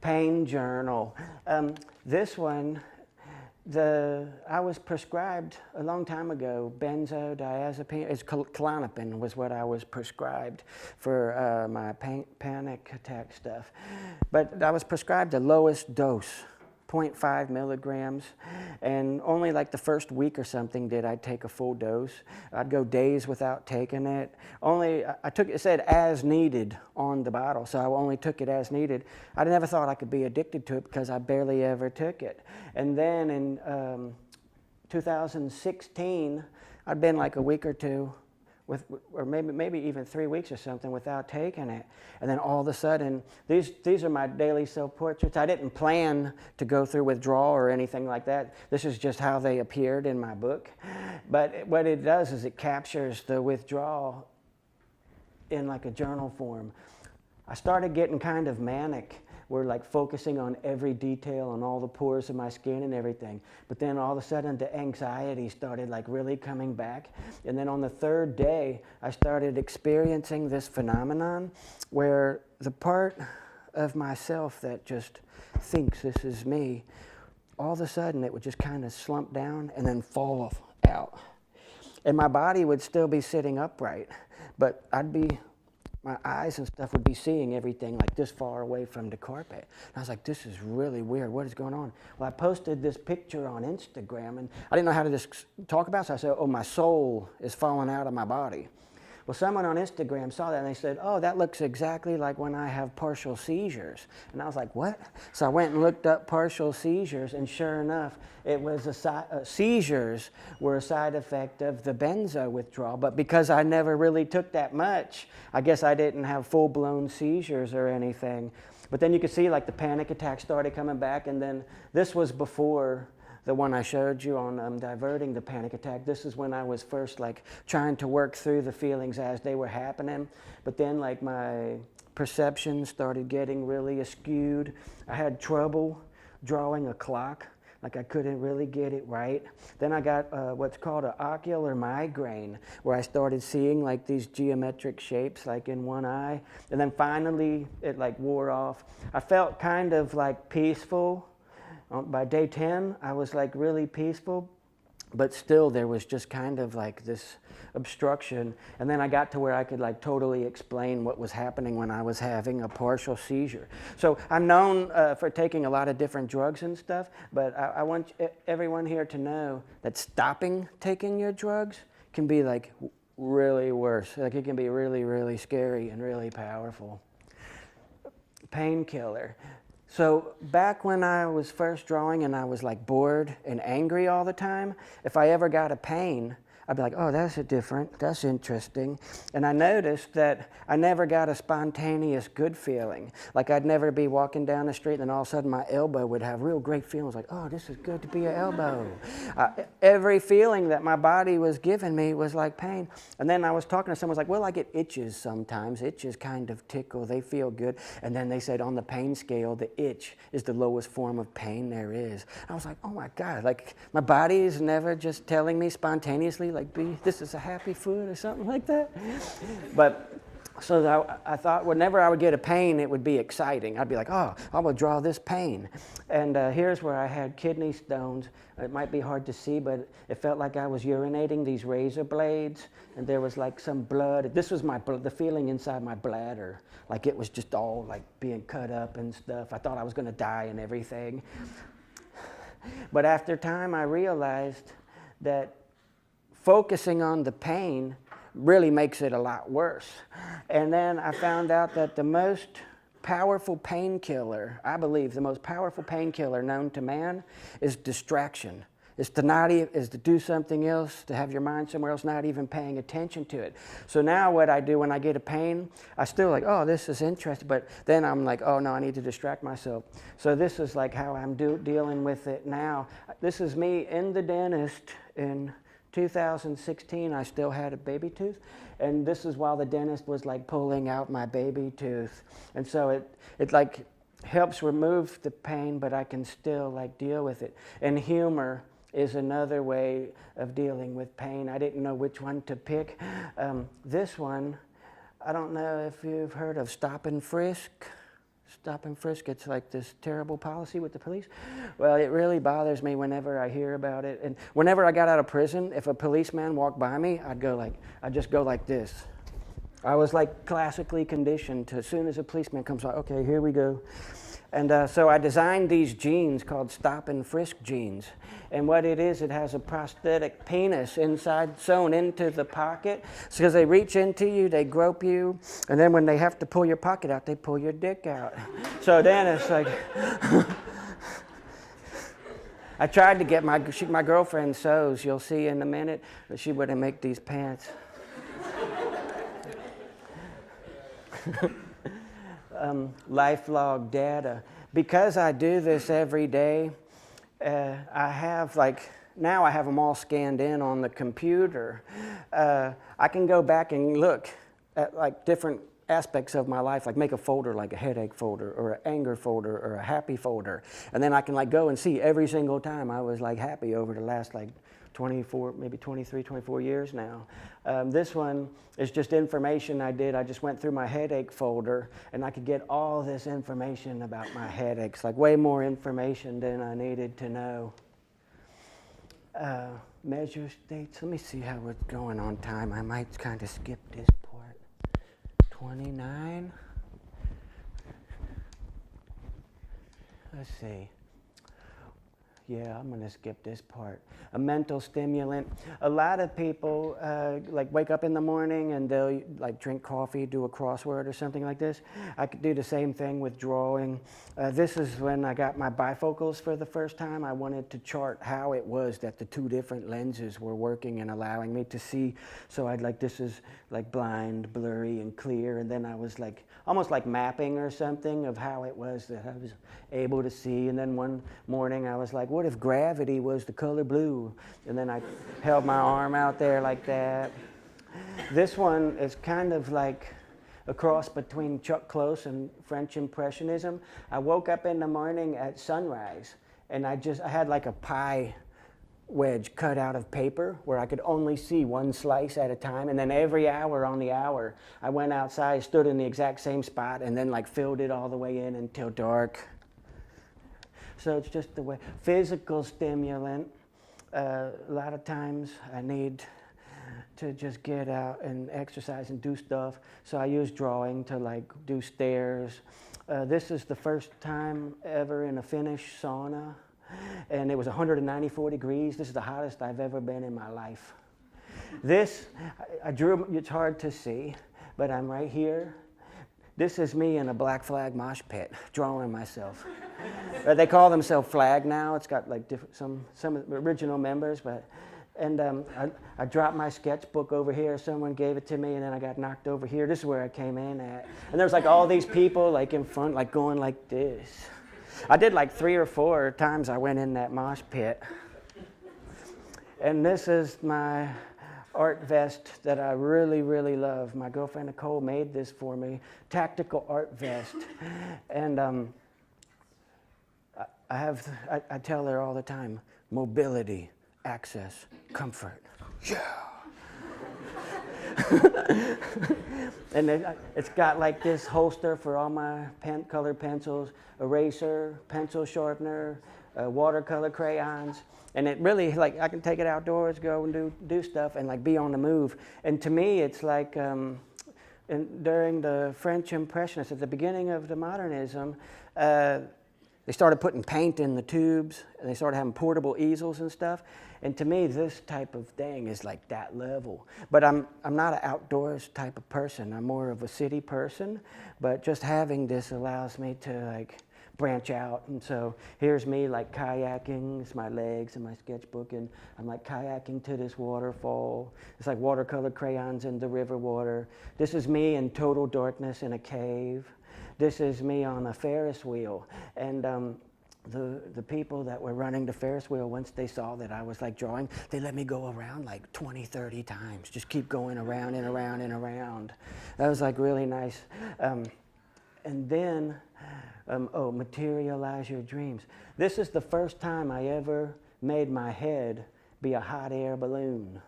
Payne Journal. This one, I was prescribed a long time ago benzodiazepine. It's Klonopin was what I was prescribed for my panic attack stuff. But I was prescribed the lowest dose, 0.5 milligrams, and only like the first week or something did I take a full dose. I'd go days without taking it. It said as needed on the bottle, so I only took it as needed. I never thought I could be addicted to it because I barely ever took it. And then in 2016, I'd been like a week or two or maybe even 3 weeks or something without taking it. And then all of a sudden, these are my daily self-portraits. I didn't plan to go through withdrawal or anything like that. This is just how they appeared in my book. But what it does is it captures the withdrawal in like a journal form. I started getting kind of manic. We're like focusing on every detail on all the pores of my skin and everything. But then all of a sudden the anxiety started like really coming back. And then on the third day, I started experiencing this phenomenon where the part of myself that just thinks this is me, all of a sudden it would just kind of slump down and then fall out. And my body would still be sitting upright, but my eyes and stuff would be seeing everything like this far away from the carpet. And I was like, this is really weird. What is going on? Well, I posted this picture on Instagram, and I didn't know how to just talk about it, so I said, oh, my soul is falling out of my body. Well, someone on Instagram saw that, and they said, oh, that looks exactly like when I have partial seizures. And I was like, what? So I went and looked up partial seizures, and sure enough, it was seizures were a side effect of the benzo withdrawal. But because I never really took that much, I guess I didn't have full-blown seizures or anything. But then you could see like the panic attack started coming back, and then this was before the one I showed you on diverting the panic attack. This is when I was first like trying to work through the feelings as they were happening. But then like my perception started getting really askewed. I had trouble drawing a clock. Like I couldn't really get it right. Then I got what's called an ocular migraine, where I started seeing like these geometric shapes like in one eye. And then finally it like wore off. I felt kind of like peaceful. By day 10, I was like really peaceful, but still there was just kind of like this obstruction. And then I got to where I could like totally explain what was happening when I was having a partial seizure. So I'm known for taking a lot of different drugs and stuff, but I want everyone here to know that stopping taking your drugs can be like really worse. Like it can be really, really scary and really powerful. Painkiller. So back when I was first drawing and I was like bored and angry all the time, if I ever got a pain, I'd be like, oh, that's interesting. And I noticed that I never got a spontaneous good feeling. Like I'd never be walking down the street and then all of a sudden my elbow would have real great feelings like, oh, this is good to be an elbow. Every feeling that my body was giving me was like pain. And then I was talking to someone, like, well, I get itches sometimes. Itches kind of tickle, they feel good. And then they said on the pain scale, the itch is the lowest form of pain there is. I was like, oh my God, like my body is never just telling me spontaneously, like, this is a happy food or something like that. But so I thought whenever I would get a pain, it would be exciting. I'd be like, oh, I will draw this pain. And here's where I had kidney stones. It might be hard to see, but it felt like I was urinating these razor blades, and there was like some blood. This was the feeling inside my bladder. Like it was just all like being cut up and stuff. I thought I was going to die and everything. But after time, I realized that focusing on the pain really makes it a lot worse. And then I found out that the most powerful painkiller, I believe the most powerful painkiller known to man is distraction. Is to do something else, to have your mind somewhere else, not even paying attention to it. So now what I do when I get a pain, I still like, oh, this is interesting, but then I'm like, oh no, I need to distract myself. So this is like how I'm dealing with it now. This is me in the dentist in 2016. I still had a baby tooth, and this is while the dentist was like pulling out my baby tooth. And so it like helps remove the pain, but I can still like deal with it. And humor is another way of dealing with pain. I didn't know which one to pick. This one, I don't know if you've heard of stop and frisk. stop and frisk. It's like this terrible policy with the police. Well, it really bothers me whenever I hear about it. And whenever I got out of prison, if a policeman walked by me, I'd just go like this. I was like classically conditioned to, as soon as a policeman comes by, okay, here we go. And so I designed these jeans called stop and frisk jeans. And what it is, it has a prosthetic penis inside, sewn into the pocket. So because they reach into you, they grope you, and then when they have to pull your pocket out, they pull your dick out. So then it's like, I tried to get my girlfriend sews, you'll see in a minute, but she wouldn't make these pants. Lifelog data. Because I do this every day, I have now I have them all scanned in on the computer. I can go back and look at like different aspects of my life, like make a folder, like a headache folder or an anger folder or a happy folder. And then I can like go and see every single time I was like happy over the last like 24, maybe 23, 24 years now. This one is just information I did. I just went through my headache folder and I could get all this information about my headaches, like way more information than I needed to know. Measure states, let me see how it's going on time. I might kind of skip this part. 29. Let's see. Yeah, I'm gonna skip this part. A mental stimulant. A lot of people like wake up in the morning and they'll like drink coffee, do a crossword or something like this. I could do the same thing with drawing. This is when I got my bifocals for the first time. I wanted to chart how it was that the two different lenses were working and allowing me to see. So I'd like, this is like blind, blurry, and clear. And then I was like, almost like mapping or something of how it was that I was able to see. And then one morning I was like, what if gravity was the color blue? And then I held my arm out there like that. This one is kind of like a cross between Chuck Close and French Impressionism. I woke up in the morning at sunrise and I had like a pie wedge cut out of paper where I could only see one slice at a time, and then every hour on the hour I went outside, stood in the exact same spot, and then like filled it all the way in until dark. So it's just the way. Physical stimulant. A lot of times I need to just get out and exercise and do stuff. So I use drawing to like do stairs. This is the first time ever in a Finnish sauna. And it was 194 degrees. This is the hottest I've ever been in my life. This, I drew, it's hard to see, but I'm right here. This is me in a Black Flag mosh pit, drawing myself. They call themselves Flag now. It's got like different, some original members, but, and I dropped my sketchbook over here. Someone gave it to me, and then I got knocked over here. This is where I came in at. And there's like all these people like in front, like going like this. I did like 3 or 4 times I went in that mosh pit. And this is my art vest that I really, really love. My girlfriend Nicole made this for me, tactical art vest. And I tell her all the time, mobility, access, comfort. Yeah. And it's got like this holster for all my colored pencils, eraser, pencil sharpener, watercolor crayons. And it really, like, I can take it outdoors, go and do stuff, and like be on the move. And to me, it's like during the French Impressionists, at the beginning of the modernism, they started putting paint in the tubes, and they started having portable easels and stuff. And to me, this type of thing is like that level. But I'm not an outdoors type of person. I'm more of a city person. But just having this allows me to like branch out. And so here's me like kayaking. It's my legs and my sketchbook, and I'm like kayaking to this waterfall. It's like watercolor crayons in the river water. This is me in total darkness in a cave. This is me on a Ferris wheel. And the people that were running the Ferris wheel, once they saw that I was like drawing, they let me go around like 20, 30 times. Just keep going around and around and around. That was like really nice. And then, materialize your dreams. This is the first time I ever made my head be a hot air balloon.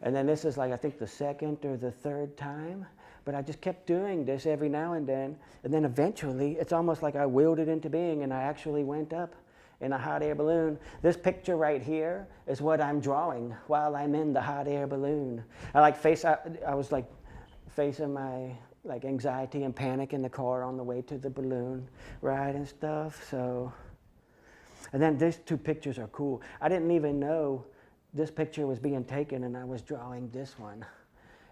And then this is like, I think the second or the third time. but I just kept doing this every now and then eventually, it's almost like I willed it into being, and I actually went up in a hot air balloon. This picture right here is what I'm drawing while I'm in the hot air balloon. I was like facing my like anxiety and panic in the car on the way to the balloon ride and stuff. So, and then these two pictures are cool. I didn't even know this picture was being taken, and I was drawing this one.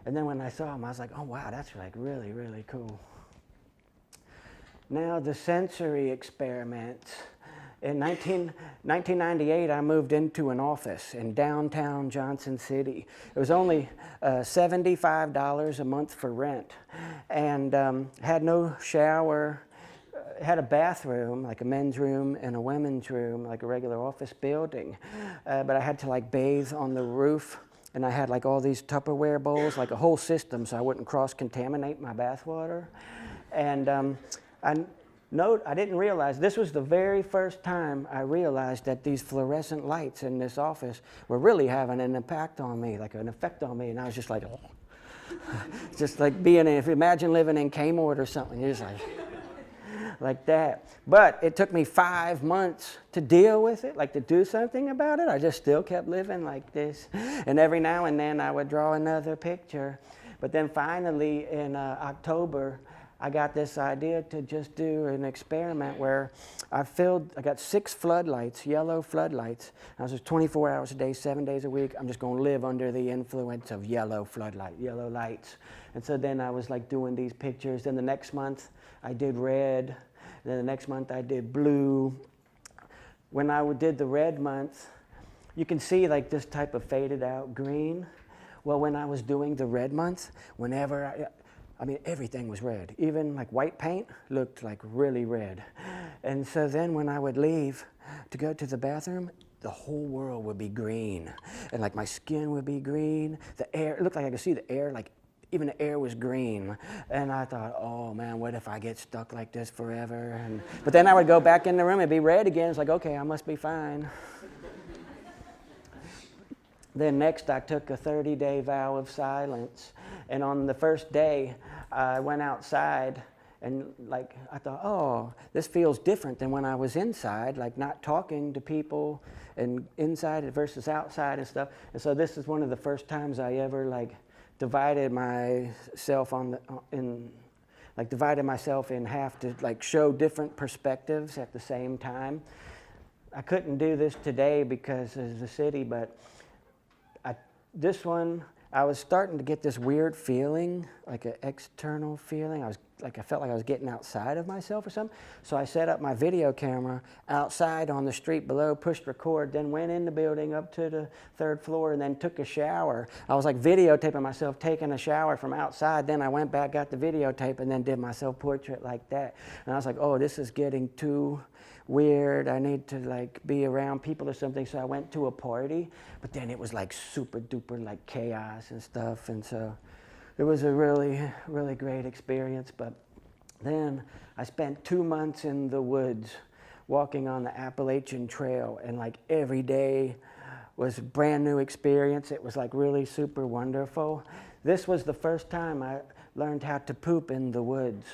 And then when I saw them, I was like, oh wow, that's like really, really cool. Now the sensory experiments. In 1998, I moved into an office in downtown Johnson City. It was only $75 a month for rent, and had no shower. Had a bathroom, like a men's room and a women's room, like a regular office building. But I had to like bathe on the roof, and I had like all these Tupperware bowls, like a whole system, so I wouldn't cross-contaminate my bath water. And I didn't realize, this was the very first time I realized that these fluorescent lights in this office were really having an impact on me, like an effect on me, and I was just like, just like imagine living in Kmart or something, you're just like that. But it took me 5 months to deal with it, like to do something about it. I just still kept living like this, and every now and then I would draw another picture. But then finally in October, I got this idea to just do an experiment where I got 6 floodlights, yellow floodlights. I was just 24 hours a day, 7 days a week. I'm just going to live under the influence of yellow lights. And so then I was like doing these pictures. Then the next month I did red. And then the next month I did blue. When I did the red month, you can see like this type of faded out green. Well, when I was doing the red month, I mean, everything was red. Even like white paint looked like really red. And so then when I would leave to go to the bathroom, the whole world would be green. And like my skin would be green. The air, it looked like I could see the air, like even the air was green. And I thought, oh man, what if I get stuck like this forever? But then I would go back in the room, it'd be red again. It's like, okay, I must be fine. Then next I took a 30-day vow of silence. And on the first day, I went outside and like, I thought, oh, this feels different than when I was inside, like not talking to people and inside versus outside and stuff. And so this is one of the first times I ever like divided myself divided myself in half to like show different perspectives at the same time. I couldn't do this today because of the city, but this one, I was starting to get this weird feeling, like an external feeling. I felt like I was getting outside of myself or something. So I set up my video camera outside on the street below, pushed record, then went in the building up to the 3rd floor and then took a shower. I was like videotaping myself taking a shower from outside. Then I went back, got the videotape, and then did my self-portrait like that. And I was like, oh, this is getting too weird. I need to like be around people or something. So I went to a party, but then it was like super duper like chaos and stuff. And so it was a really, really great experience. But then I spent 2 months in the woods walking on the Appalachian Trail, and like every day was a brand new experience. It was like really super wonderful. This was the first time I learned how to poop in the woods.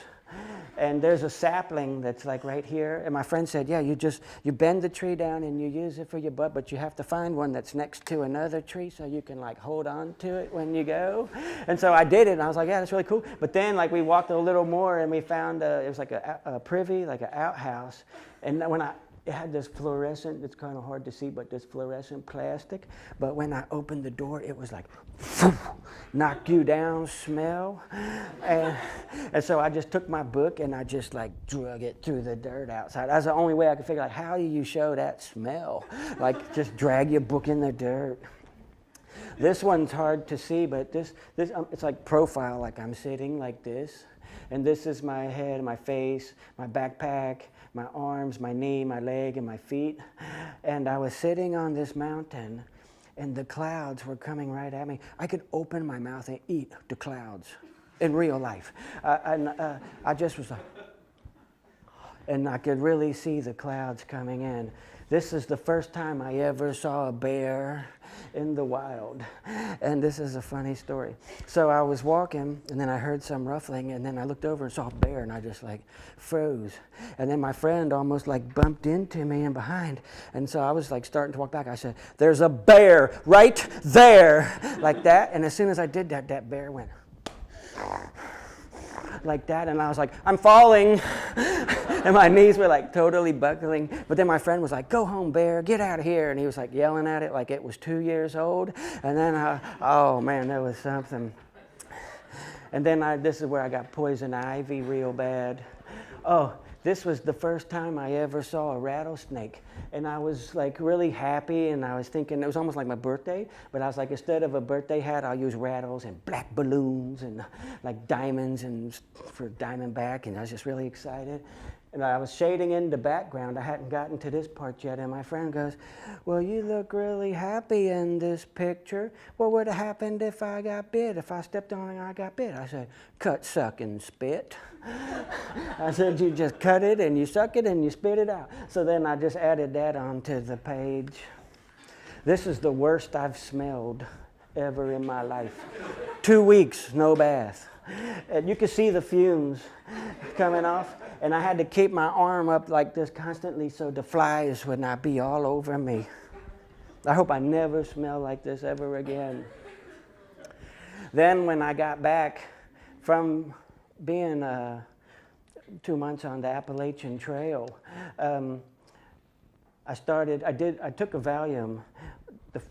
And there's a sapling that's like right here, and my friend said, yeah, you bend the tree down and you use it for your butt, but you have to find one that's next to another tree so you can like hold on to it when you go. And so I did it, and I was like, yeah, that's really cool. But then like we walked a little more and we found it was like a privy, like an outhouse. And when it had this fluorescent, it's kind of hard to see, but this fluorescent plastic. But when I opened the door, it was like, knock you down smell. And so I just took my book and I just like drug it through the dirt outside. That's the only way I could figure out, how do you show that smell? Like just drag your book in the dirt. This one's hard to see, but this it's like profile, like I'm sitting like this. And this is my head, my face, my backpack, my arms, my knee, my leg, and my feet. And I was sitting on this mountain, and the clouds were coming right at me. I could open my mouth and eat the clouds in real life. I just was like, and I could really see the clouds coming in. This is the first time I ever saw a bear in the wild. And this is a funny story. So I was walking, and then I heard some ruffling, and then I looked over and saw a bear, and I just like froze. And then my friend almost like bumped into me in behind. And so I was like starting to walk back. I said, "There's a bear right there," like that. And as soon as I did that, that bear went like that, and I was like, "I'm falling." And my knees were like totally buckling. But then my friend was like, "Go home, bear, get out of here." And he was like yelling at it like it was 2 years old. And then, oh man, that was something. And then this is where I got poison ivy real bad. Oh, this was the first time I ever saw a rattlesnake. And I was like really happy, and I was thinking, it was almost like my birthday, but I was like, instead of a birthday hat, I'll use rattles and black balloons and like diamonds and for diamondback, and I was just really excited. And I was shading in the background. I hadn't gotten to this part yet, and my friend goes, "Well, you look really happy in this picture. What would have happened if I got bit? If I stepped on it and I got bit?" I said, "Cut, suck, and spit." I said, "You just cut it, and you suck it, and you spit it out." So then I just added that onto the page. This is the worst I've smelled ever in my life. 2 weeks, no bath. And you could see the fumes coming off, and I had to keep my arm up like this constantly so the flies would not be all over me. I hope I never smell like this ever again. Then when I got back from being 2 months on the Appalachian Trail, I took a Valium.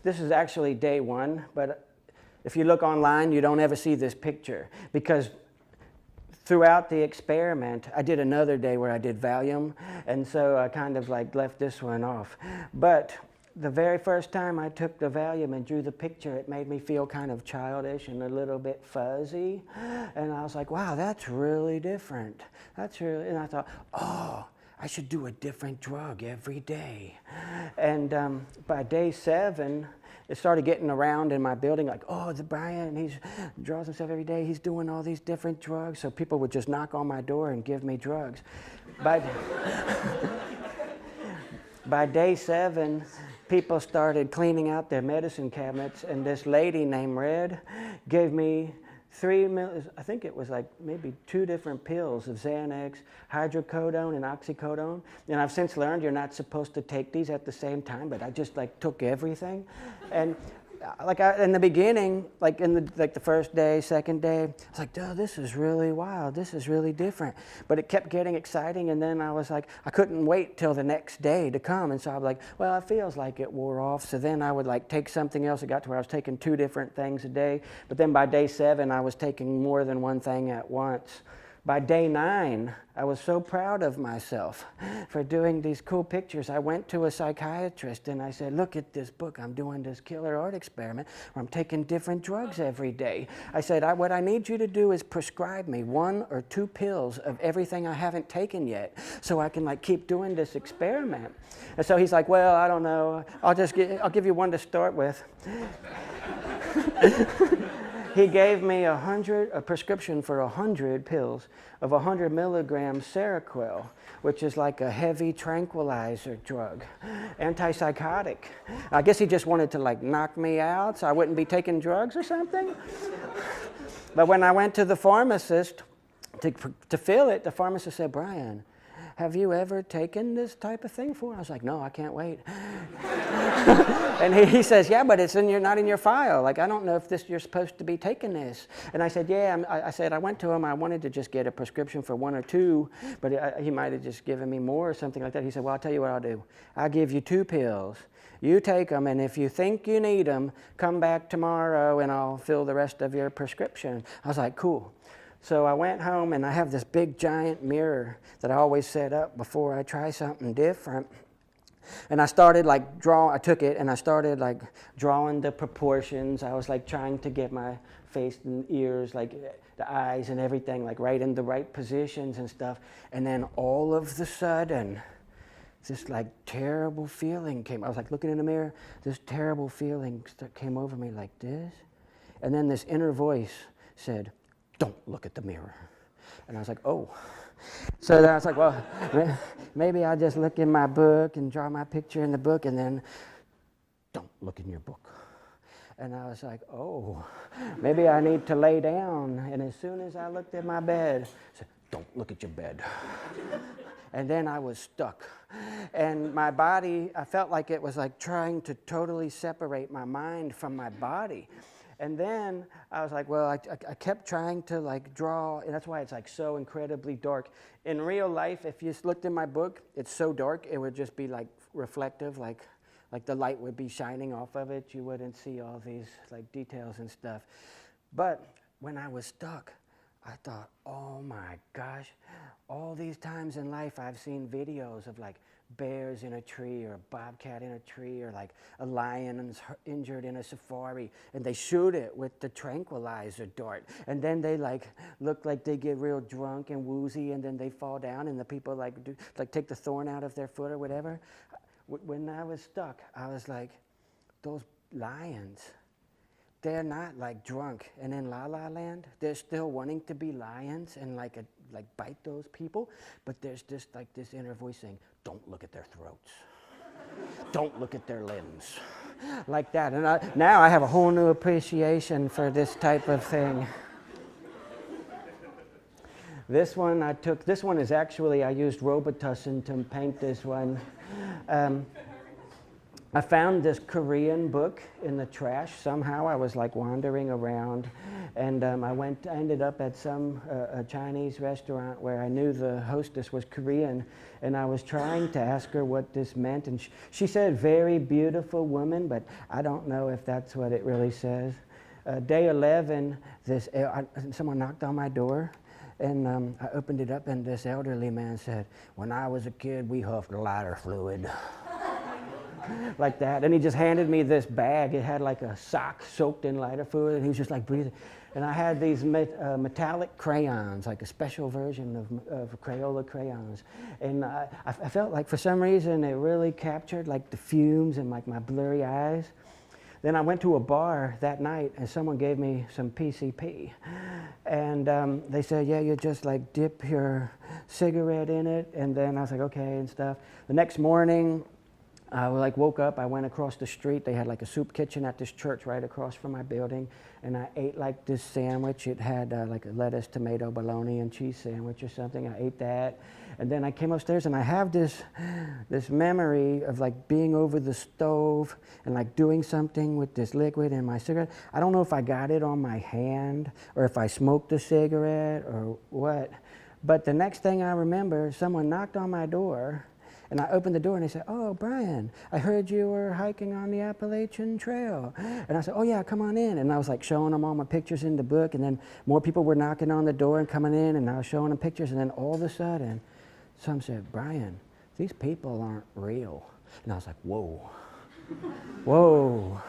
This is actually day 1, but if you look online, you don't ever see this picture, because throughout the experiment, I did another day where I did Valium, and so I kind of like left this one off. But the very first time I took the Valium and drew the picture, it made me feel kind of childish and a little bit fuzzy. And I was like, wow, that's really different. And I thought, oh, I should do a different drug every day. And by day 7, it started getting around in my building like, oh, the Bryan, he draws himself every day. He's doing all these different drugs. So people would just knock on my door and give me drugs. By day 7, people started cleaning out their medicine cabinets, and this lady named Red gave me I think it was like maybe 2 different pills of Xanax, hydrocodone, and oxycodone. And I've since learned you're not supposed to take these at the same time, but I just like took everything. And like in the beginning, like in the first day, second day, I was like, duh, this is really wild. This is really different. But it kept getting exciting, and then I was like, I couldn't wait till the next day to come. And so I was like, well, it feels like it wore off. So then I would like take something else. It got to where I was taking 2 different things a day. But then by day 7, I was taking more than one thing at once. By day 9, I was so proud of myself for doing these cool pictures. I went to a psychiatrist and I said, look at this book. I'm doing this killer art experiment where I'm taking different drugs every day. I said, what I need you to do is prescribe me 1 or 2 pills of everything I haven't taken yet so I can like keep doing this experiment. And so he's like, well, I don't know. I'll give you 1 to start with. He gave me a prescription for 100 pills of 100 milligrams Seroquel, which is like a heavy tranquilizer drug, antipsychotic. I guess he just wanted to like knock me out so I wouldn't be taking drugs or something. But when I went to the pharmacist to fill it, the pharmacist said, Bryan, have you ever taken this type of thing before? I was like, no, I can't wait. And he says, yeah, but it's not in your file. Like, I don't know if you're supposed to be taking this. And I said, yeah. I said, I went to him. I wanted to just get a prescription for 1 or 2, but he might have just given me more or something like that. He said, well, I'll tell you what I'll do. I'll give you 2 pills. You take them, and if you think you need them, come back tomorrow, and I'll fill the rest of your prescription. I was like, cool. So I went home, and I have this big giant mirror that I always set up before I try something different. And I started like I took it and I started like drawing the proportions. I was like trying to get my face and ears, like the eyes and everything, like right in the right positions and stuff. And then all of the sudden, this like terrible feeling came. I was like looking in the mirror, this terrible feeling came over me like this. And then this inner voice said, don't look at the mirror. And I was like, oh. So then I was like, well, maybe I'll just look in my book and draw my picture in the book, and then don't look in your book. And I was like, oh, maybe I need to lay down. And as soon as I looked at my bed, I said, don't look at your bed. And then I was stuck. And my body, I felt like it was like trying to totally separate my mind from my body. And then I was like, well, I kept trying to like draw, and that's why it's like so incredibly dark. In real life, if you looked in my book, it's so dark, it would just be like reflective, like the light would be shining off of it. You wouldn't see all these like details and stuff. But when I was stuck, I thought, oh my gosh, all these times in life I've seen videos of like bears in a tree or a bobcat in a tree or like a lion injured in a safari, and they shoot it with the tranquilizer dart, and then they like look like they get real drunk and woozy, and then they fall down and the people like take the thorn out of their foot or whatever. When I was stuck, I was like, those lions, they're not like drunk and in La La Land. They're still wanting to be lions and like bite those people, but there's just like this inner voice saying, don't look at their throats. Don't look at their limbs. Like that. And now I have a whole new appreciation for this type of thing. This one is actually, I used Robitussin to paint this one. I found this Korean book in the trash. Somehow I was like wandering around, and I ended up at some a Chinese restaurant where I knew the hostess was Korean, and I was trying to ask her what this meant, and she said, very beautiful woman, but I don't know if that's what it really says. Day 11, someone knocked on my door, and I opened it up, and this elderly man said, when I was a kid, we huffed lighter fluid. Like that, and he just handed me this bag. It had like a sock soaked in lighter fluid, and he was just like breathing. And I had these metallic crayons, like a special version of Crayola crayons. And I felt like for some reason it really captured like the fumes and like my blurry eyes. Then I went to a bar that night, and someone gave me some PCP. And they said, yeah, you just like dip your cigarette in it. And then I was like, okay, and stuff. The next morning, I woke up, I went across the street. They had like a soup kitchen at this church right across from my building, and I ate like this sandwich. It had like a lettuce, tomato, bologna, and cheese sandwich or something. I ate that, and then I came upstairs, and I have this memory of like being over the stove and like doing something with this liquid in my cigarette. I don't know if I got it on my hand or if I smoked a cigarette or what, but the next thing I remember, someone knocked on my door. And I opened the door, and they said, oh, Bryan, I heard you were hiking on the Appalachian Trail. And I said, oh, yeah, come on in. And I was like showing them all my pictures in the book, and then more people were knocking on the door and coming in, and I was showing them pictures, and then all of a sudden, some said, Bryan, these people aren't real. And I was like, whoa, whoa.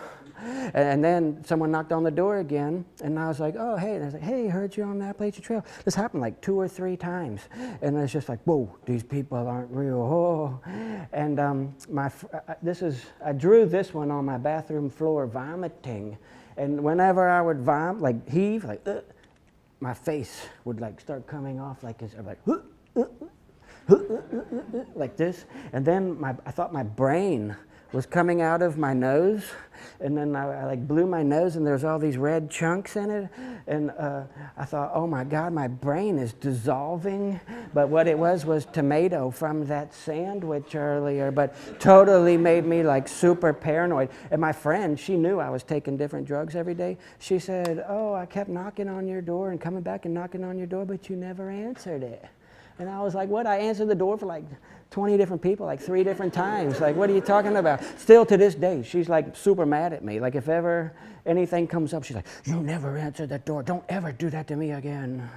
And then someone knocked on the door again, and I was like, oh, hey. And I was like, hey, heard you on the Appalachian Trail. This happened like 2 or 3 times. And it's just like, whoa, these people aren't real. Oh. And I drew this one on my bathroom floor, vomiting. And whenever I would vomit, like heave, like, my face would like start coming off like this. I'm like, like this. And then I thought my brain was coming out of my nose, and then I like blew my nose, and there's all these red chunks in it, and I thought, oh my God, my brain is dissolving. But what it was tomato from that sandwich earlier, but totally made me like super paranoid. And my friend, she knew I was taking different drugs every day. She said, oh, I kept knocking on your door and coming back and knocking on your door, but you never answered it. And I was like, what? I answered the door for like 20 different people, like 3 different times. Like, what are you talking about? Still to this day, she's like super mad at me. Like, if ever anything comes up, she's like, you never answered that door. Don't ever do that to me again.